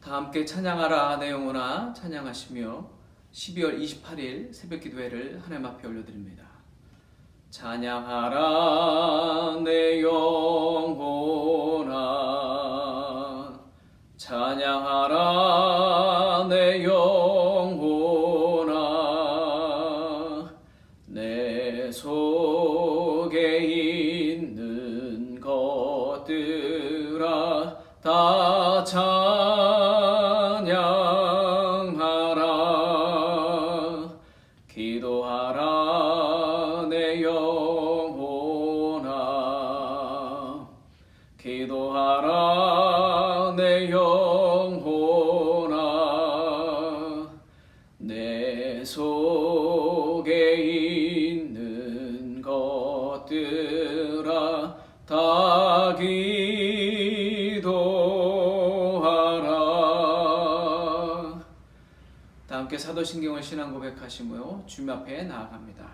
다 함께 찬양하라 내 영혼아 찬양하시며 12월 28일 새벽기도회를 하나님 앞에 올려드립니다. 찬양하라 내 영혼아 찬양하라 내 영혼아 내 속에 있는 것들아 다 찬양하라 기도하라 내 영혼아 기도하라 내 영혼아 내 속에 있는 것들아 다 기도하라. 다 함께 사도신경을 신앙 고백하시며 주님 앞에 나아갑니다.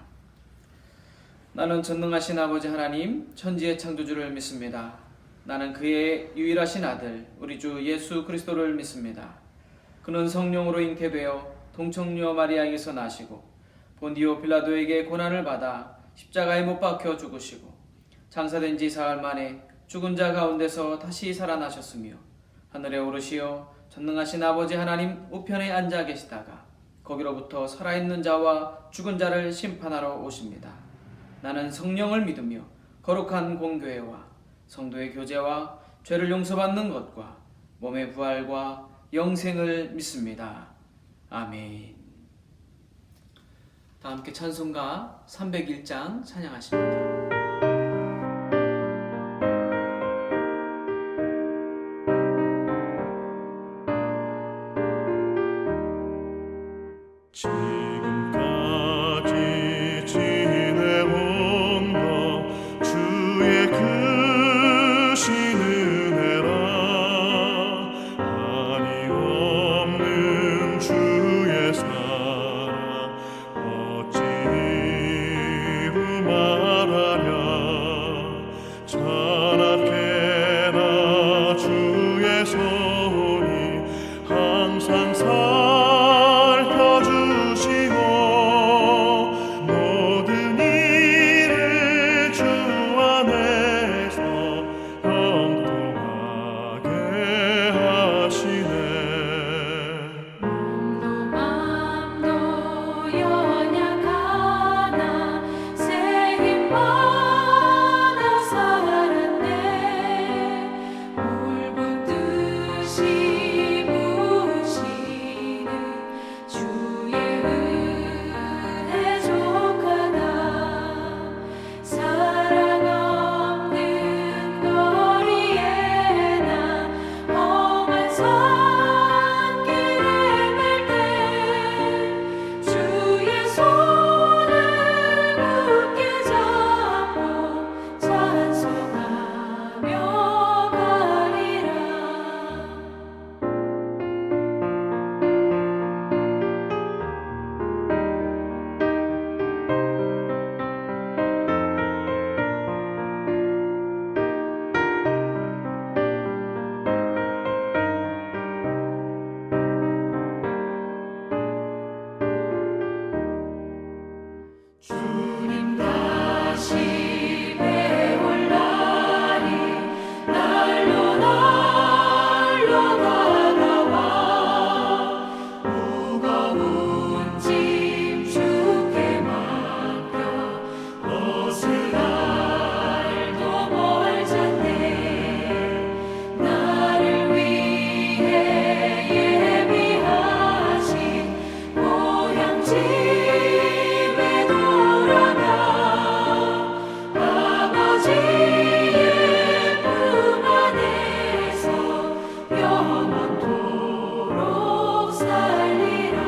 나는 전능하신 아버지 하나님 천지의 창조주를 믿습니다. 나는 그의 유일하신 아들 우리 주 예수 그리스도를 믿습니다. 그는 성령으로 잉태되어 동청녀 마리아에게서 나시고 본디오 빌라도에게 고난을 받아 십자가에 못 박혀 죽으시고 장사된 지 사흘 만에 죽은 자 가운데서 다시 살아나셨으며 하늘에 오르시어 전능하신 아버지 하나님 우편에 앉아 계시다가 거기로부터 살아있는 자와 죽은 자를 심판하러 오십니다. 나는 성령을 믿으며 거룩한 공교회와 성도의 교제와 죄를 용서받는 것과 몸의 부활과 영생을 믿습니다. 아멘. 다 함께 찬송가 301장 찬양하십니다. 지금까지 지내온 것 주의 크신 은혜라 한이 없는 주의 사랑 어찌 이루 말하랴 찬악해라 주의 손이 항상 모든 일을 주 안에서 형통하게 하시네. 몸도 맘도 연약하나 새 힘 받아 살았네. 물 붓듯이 부으시는 주의 은혜 족하다. 사랑 없는 거리에 나 험한 산길에 갈 때 주의 손을 굳게 잡고 찬송하며 가리라. 주님 다시 배울 날이 날로 다가와 무거운 짐 주께 맡겨 벗을 날도 멀잖네. 나를 위해 예비하신 고향 집에 돌아가 아버지의 품 안에서 영원토록 살리라.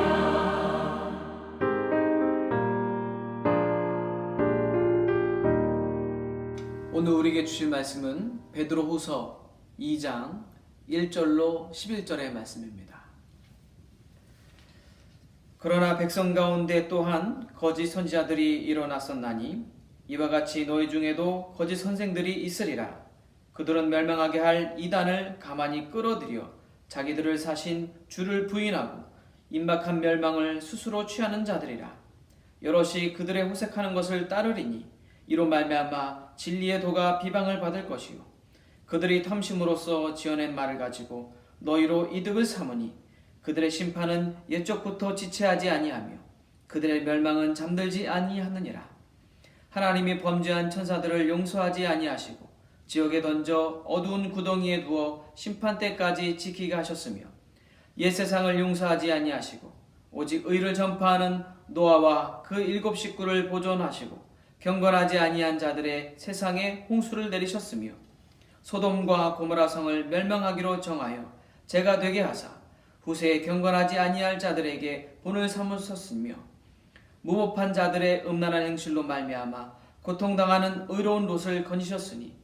오늘 우리에게 주실 말씀은 베드로후서 2장 1절로 11절의 말씀입니다. 그러나 백성 가운데 또한 거짓 선지자들이 일어났었나니 이와 같이 너희 중에도 거짓 선생들이 있으리라. 그들은 멸망하게 할 이단을 가만히 끌어들여 자기들을 사신 주를 부인하고 임박한 멸망을 스스로 취하는 자들이라. 여럿이 그들의 호색하는 것을 따르리니 이로 말미암아 진리의 도가 비방을 받을 것이요 그들이 탐심으로써 지어낸 말을 가지고 너희로 이득을 삼으니 그들의 심판은 옛적부터 지체하지 아니하며 그들의 멸망은 잠들지 아니하느니라. 하나님이 범죄한 천사들을 용서하지 아니하시고 지옥에 던져 어두운 구덩이에 두어 심판 때까지 지키게 하셨으며 옛 세상을 용서하지 아니하시고 오직 의를 전파하는 노아와 그 7 식구를 보존하시고 경건하지 아니한 자들의 세상에 홍수를 내리셨으며 소돔과 고모라 성을 멸망하기로 정하여 죄가 되게 하사 후세에 경건하지 아니할 자들에게 본을 삼으셨으며 무법한 자들의 음란한 행실로 말미암아 고통당하는 의로운 롯을 건지셨으니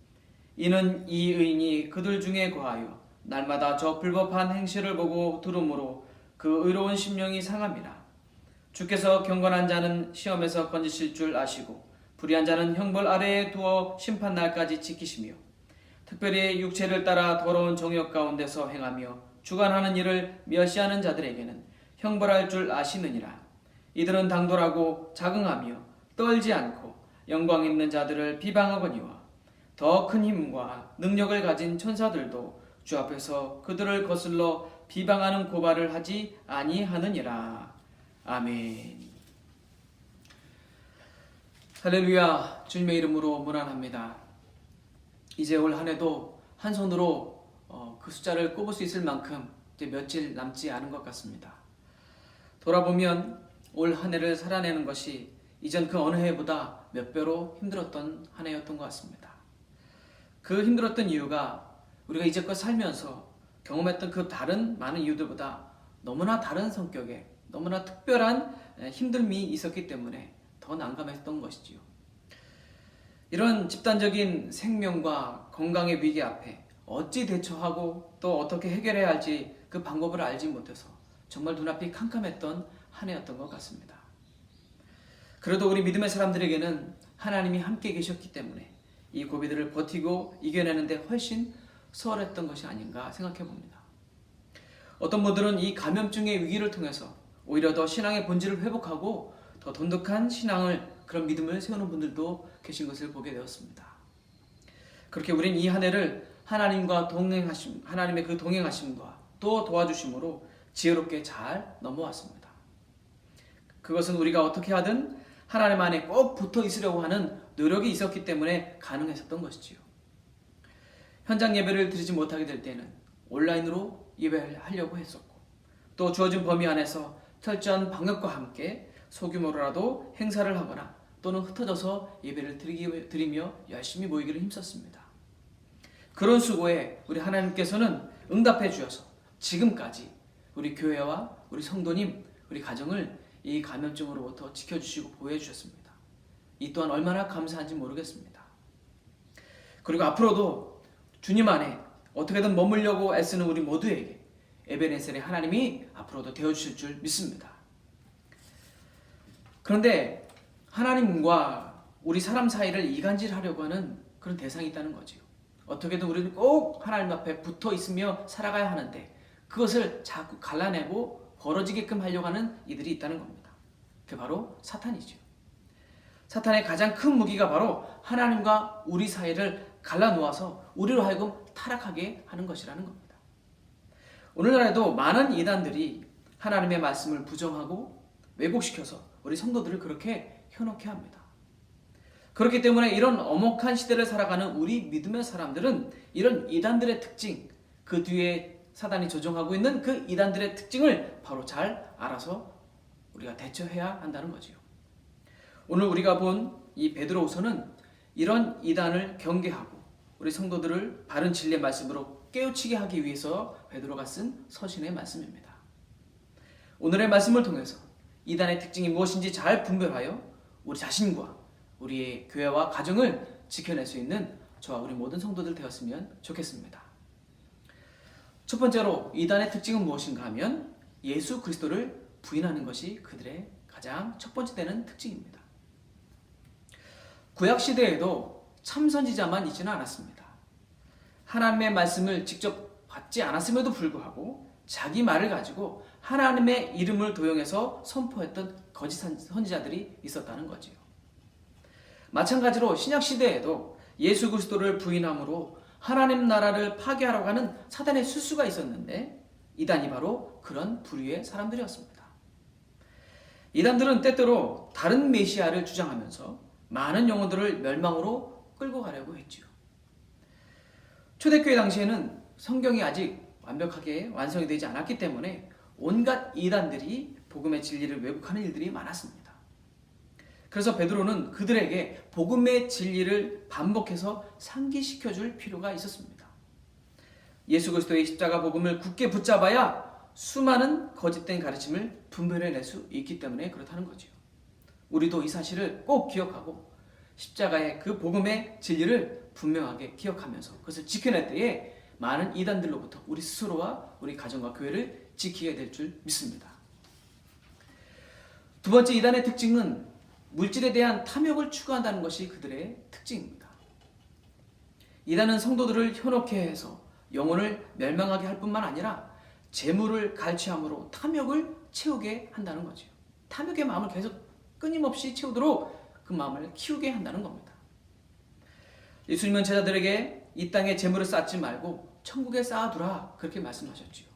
이는 이 의인이 그들 중에 거하여 날마다 저 불법한 행실을 보고 들음으로 그 의로운 심령이 상함이라. 주께서 경건한 자는 시험에서 건지실 줄 아시고 불의한 자는 형벌 아래에 두어 심판 날까지 지키시며 특별히 육체를 따라 더러운 정욕 가운데서 행하며 주관하는 일을 멸시하는 자들에게는 형벌할 줄 아시느니라. 이들은 당돌하고 자긍하며 떨지 않고 영광 있는 자들을 비방하거니와 더 큰 힘과 능력을 가진 천사들도 주 앞에서 그들을 거슬러 비방하는 고발을 하지 아니하느니라. 아멘. 할렐루야. 주님의 이름으로 문안합니다. 이제 올 한 해도 한 손으로 그 숫자를 꼽을 수 있을 만큼 이제 며칠 남지 않은 것 같습니다. 돌아보면 올 한 해를 살아내는 것이 이전 그 어느 해보다 몇 배로 힘들었던 한 해였던 것 같습니다. 그 힘들었던 이유가 우리가 이제껏 살면서 경험했던 그 다른 많은 이유들보다 너무나 다른 성격의 너무나 특별한 힘듦이 있었기 때문에 더 난감했던 것이지요. 이런 집단적인 생명과 건강의 위기 앞에 어찌 대처하고 또 어떻게 해결해야 할지 그 방법을 알지 못해서 정말 눈앞이 캄캄했던 한 해였던 것 같습니다. 그래도 우리 믿음의 사람들에게는 하나님이 함께 계셨기 때문에 이 고비들을 버티고 이겨내는데 훨씬 수월했던 것이 아닌가 생각해 봅니다. 어떤 분들은 이 감염증의 위기를 통해서 오히려 더 신앙의 본질을 회복하고 더 돈독한 신앙을 그런 믿음을 세우는 분들도 계신 것을 보게 되었습니다. 그렇게 우린 이 한 해를 하나님과 동행하심, 하나님의 그 동행하심과 또 도와주심으로 지혜롭게 잘 넘어왔습니다. 그것은 우리가 어떻게 하든 하나님 안에 꼭 붙어 있으려고 하는 노력이 있었기 때문에 가능했었던 것이지요. 현장 예배를 드리지 못하게 될 때는 온라인으로 예배를 하려고 했었고 또 주어진 범위 안에서 철저한 방역과 함께 소규모로라도 행사를 하거나 또는 흩어져서 예배를 드리며 열심히 모이기를 힘썼습니다. 그런 수고에 우리 하나님께서는 응답해 주셔서 지금까지 우리 교회와 우리 성도님, 우리 가정을 이 감염증으로부터 지켜주시고 보호해 주셨습니다. 이 또한 얼마나 감사한지 모르겠습니다. 그리고 앞으로도 주님 안에 어떻게든 머물려고 애쓰는 우리 모두에게 에베네셀의 하나님이 앞으로도 되어주실 줄 믿습니다. 그런데 하나님과 우리 사람 사이를 이간질하려고 하는 그런 대상이 있다는 거지요. 어떻게든 우리는 꼭 하나님 앞에 붙어 있으며 살아가야 하는데 그것을 자꾸 갈라내고 벌어지게끔 하려고 하는 이들이 있다는 겁니다. 그게 바로 사탄이죠. 사탄의 가장 큰 무기가 바로 하나님과 우리 사이를 갈라놓아서 우리로 하여금 타락하게 하는 것이라는 겁니다. 오늘날에도 많은 이단들이 하나님의 말씀을 부정하고 왜곡시켜서 우리 성도들을 그렇게 현혹해 합니다. 그렇기 때문에 이런 엄혹한 시대를 살아가는 우리 믿음의 사람들은 이런 이단들의 특징, 그 뒤에 사단이 조종하고 있는 그 이단들의 특징을 바로 잘 알아서 우리가 대처해야 한다는 거지요. 오늘 우리가 본 이 베드로후서는 이런 이단을 경계하고 우리 성도들을 바른 진리의 말씀으로 깨우치게 하기 위해서 베드로가 쓴 서신의 말씀입니다. 오늘의 말씀을 통해서 이단의 특징이 무엇인지 잘 분별하여 우리 자신과 우리의 교회와 가정을 지켜낼 수 있는 저와 우리 모든 성도들 되었으면 좋겠습니다. 첫 번째로 이단의 특징은 무엇인가 하면 예수 그리스도를 부인하는 것이 그들의 가장 첫 번째 되는 특징입니다. 구약 시대에도 참선지자만 있지는 않았습니다. 하나님의 말씀을 직접 받지 않았음에도 불구하고 자기 말을 가지고 하나님의 이름을 도용해서 선포했던 거짓 선지자들이 있었다는 거지요. 마찬가지로 신약 시대에도 예수 그리스도를 부인함으로 하나님 나라를 파괴하려고 하는 사단의 수수가 있었는데 이단이 바로 그런 부류의 사람들이었습니다. 이단들은 때때로 다른 메시아를 주장하면서 많은 영혼들을 멸망으로 끌고 가려고 했지요. 초대교회 당시에는 성경이 아직 완벽하게 완성이 되지 않았기 때문에 온갖 이단들이 복음의 진리를 왜곡하는 일들이 많았습니다. 그래서 베드로는 그들에게 복음의 진리를 반복해서 상기시켜줄 필요가 있었습니다. 예수 그리스도의 십자가 복음을 굳게 붙잡아야 수많은 거짓된 가르침을 분별해낼 수 있기 때문에 그렇다는 거지요. 우리도 이 사실을 꼭 기억하고 십자가의 그 복음의 진리를 분명하게 기억하면서 그것을 지켜낼 때에 많은 이단들로부터 우리 스스로와 우리 가정과 교회를 지키게 될 줄 믿습니다. 두 번째 이단의 특징은 물질에 대한 탐욕을 추구한다는 것이 그들의 특징입니다. 이단은 성도들을 현혹해 해서 영혼을 멸망하게 할 뿐만 아니라 재물을 갈취함으로 탐욕을 채우게 한다는 거죠. 탐욕의 마음을 계속 끊임없이 채우도록 그 마음을 키우게 한다는 겁니다. 예수님은 제자들에게 이 땅에 재물을 쌓지 말고 천국에 쌓아두라 그렇게 말씀하셨지요.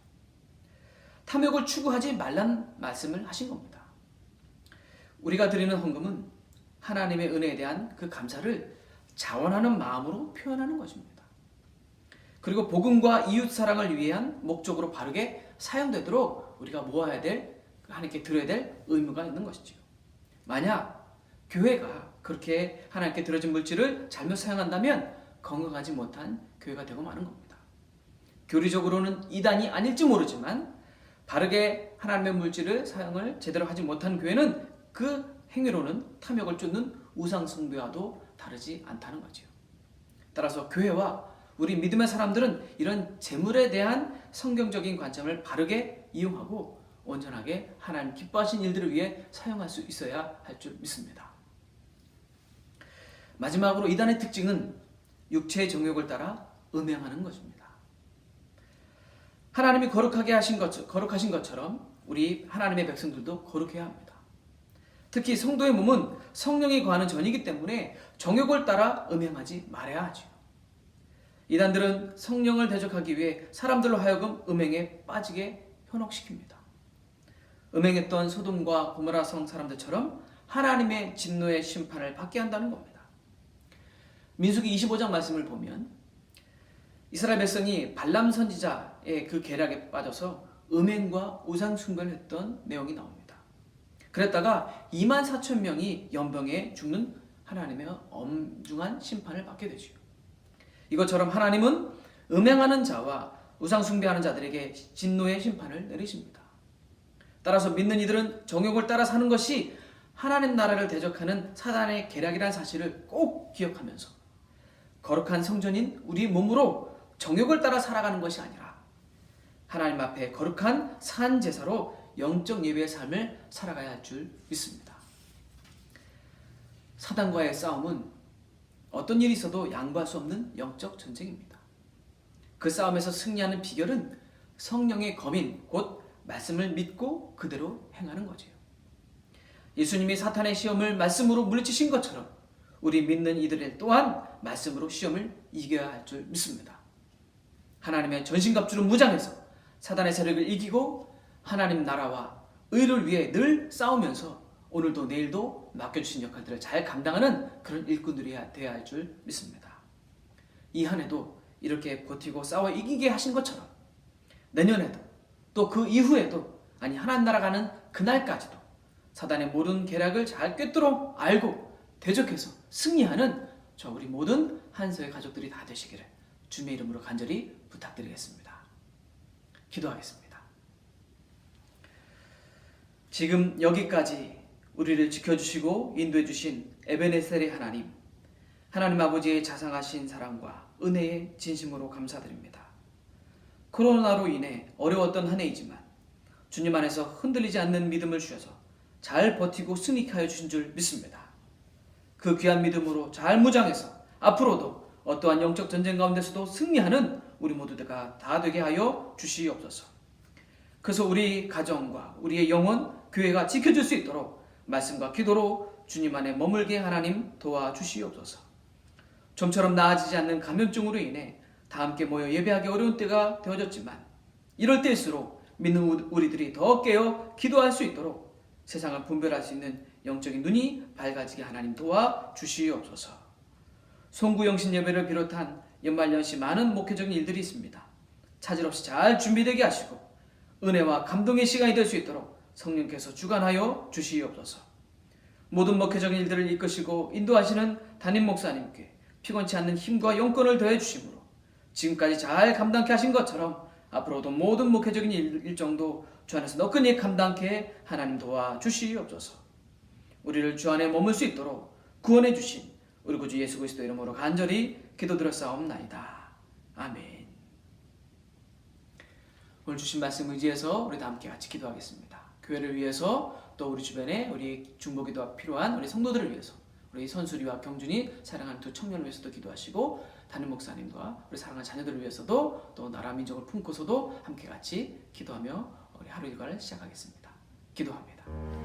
탐욕을 추구하지 말란 말씀을 하신 겁니다. 우리가 드리는 헌금은 하나님의 은혜에 대한 그 감사를 자원하는 마음으로 표현하는 것입니다. 그리고 복음과 이웃 사랑을 위한 목적으로 바르게 사용되도록 우리가 모아야 될, 하나님께 드려야 될 의무가 있는 것이지요. 만약 교회가 그렇게 하나님께 드려진 물질을 잘못 사용한다면 건강하지 못한 교회가 되고 마는 겁니다. 교리적으로는 이단이 아닐지 모르지만 바르게 하나님의 물질을 사용을 제대로 하지 못한 교회는 그 행위로는 탐욕을 쫓는 우상 숭배와도 다르지 않다는 거지요. 따라서 교회와 우리 믿음의 사람들은 이런 재물에 대한 성경적인 관점을 바르게 이용하고 온전하게 하나님 기뻐하신 일들을 위해 사용할 수 있어야 할 줄 믿습니다. 마지막으로 이단의 특징은 육체의 정욕을 따라 음행하는 것입니다. 하나님이 거룩하신 것처럼 우리 하나님의 백성들도 거룩해야 합니다. 특히 성도의 몸은 성령이 거하는 전이기 때문에 정욕을 따라 음행하지 말아야 하죠. 이단들은 성령을 대적하기 위해 사람들로 하여금 음행에 빠지게 현혹시킵니다. 음행했던 소돔과 고모라 성 사람들처럼 하나님의 진노의 심판을 받게 한다는 겁니다. 민수기 25장 말씀을 보면 이스라엘 백성이 발람 선지자의 그 계략에 빠져서 음행과 우상 숭배를 했던 내용이 나옵니다. 그랬다가 24,000명이 연병에 죽는 하나님의 엄중한 심판을 받게 되죠. 이것처럼 하나님은 음행하는 자와 우상 숭배하는 자들에게 진노의 심판을 내리십니다. 따라서 믿는 이들은 정욕을 따라 사는 것이 하나님 나라를 대적하는 사단의 계략이라는 사실을 꼭 기억하면서 거룩한 성전인 우리 몸으로 정욕을 따라 살아가는 것이 아니라 하나님 앞에 거룩한 산 제사로 영적 예배의 삶을 살아가야 할 줄 믿습니다. 사단과의 싸움은 어떤 일이 있어도 양보할 수 없는 영적 전쟁입니다. 그 싸움에서 승리하는 비결은 성령의 검인 곧 말씀을 믿고 그대로 행하는 거지요. 예수님이 사탄의 시험을 말씀으로 물리치신 것처럼 우리 믿는 이들 또한 말씀으로 시험을 이겨야 할 줄 믿습니다. 하나님의 전신갑주를 무장해서 사단의 세력을 이기고 하나님 나라와 의를 위해 늘 싸우면서 오늘도 내일도 맡겨주신 역할들을 잘 감당하는 그런 일꾼들이 되어야 할 줄 믿습니다. 이 한 해도 이렇게 버티고 싸워 이기게 하신 것처럼 내년에도 또 그 이후에도 아니 하나님 나라 가는 그날까지도 사단의 모든 계략을 잘 꿰뚫어 알고 대적해서 승리하는 저 우리 모든 한서의 가족들이 다 되시기를 주님의 이름으로 간절히 부탁드리겠습니다. 기도하겠습니다. 지금 여기까지 우리를 지켜주시고 인도해주신 에베네셀의 하나님, 하나님 아버지의 자상하신 사랑과 은혜에 진심으로 감사드립니다. 코로나로 인해 어려웠던 한 해이지만 주님 안에서 흔들리지 않는 믿음을 주셔서 잘 버티고 승리하여 주신 줄 믿습니다. 그 귀한 믿음으로 잘 무장해서 앞으로도 어떠한 영적 전쟁 가운데서도 승리하는 우리 모두가 다 되게 하여 주시옵소서. 그래서 우리 가정과 우리의 영혼, 교회가 지켜줄 수 있도록 말씀과 기도로 주님 안에 머물게 하나님 도와주시옵소서. 좀처럼 나아지지 않는 감염증으로 인해 다 함께 모여 예배하기 어려운 때가 되어졌지만 이럴 때일수록 믿는 우리들이 더 깨어 기도할 수 있도록 세상을 분별할 수 있는 영적인 눈이 밝아지게 하나님 도와주시옵소서. 송구영신 예배를 비롯한 연말연시 많은 목회적인 일들이 있습니다. 차질 없이 잘 준비되게 하시고 은혜와 감동의 시간이 될 수 있도록 성령께서 주관하여 주시옵소서. 모든 목회적인 일들을 이끄시고 인도하시는 담임 목사님께 피곤치 않는 힘과 영권을 더해 주심으로 지금까지 잘 감당케 하신 것처럼 앞으로도 모든 목회적인 일정도 주 안에서 너끈히 감당케 하나님 도와주시옵소서. 우리를 주 안에 머물 수 있도록 구원해 주신 우리 구주 예수 그리스도 이름으로 간절히 기도드렸사옵나이다. 아멘. 오늘 주신 말씀 의지해서 우리 다 함께 같이 기도하겠습니다. 교회를 위해서 또 우리 주변에 우리 중보기도가 필요한 우리 성도들을 위해서 우리 선수리와 경준이 사랑하는 두 청년을 위해서도 기도하시고 담임 목사님과 우리 사랑하는 자녀들을 위해서도 또 나라 민족을 품고서도 함께 같이 기도하며 우리 하루 일과를 시작하겠습니다. 기도합니다.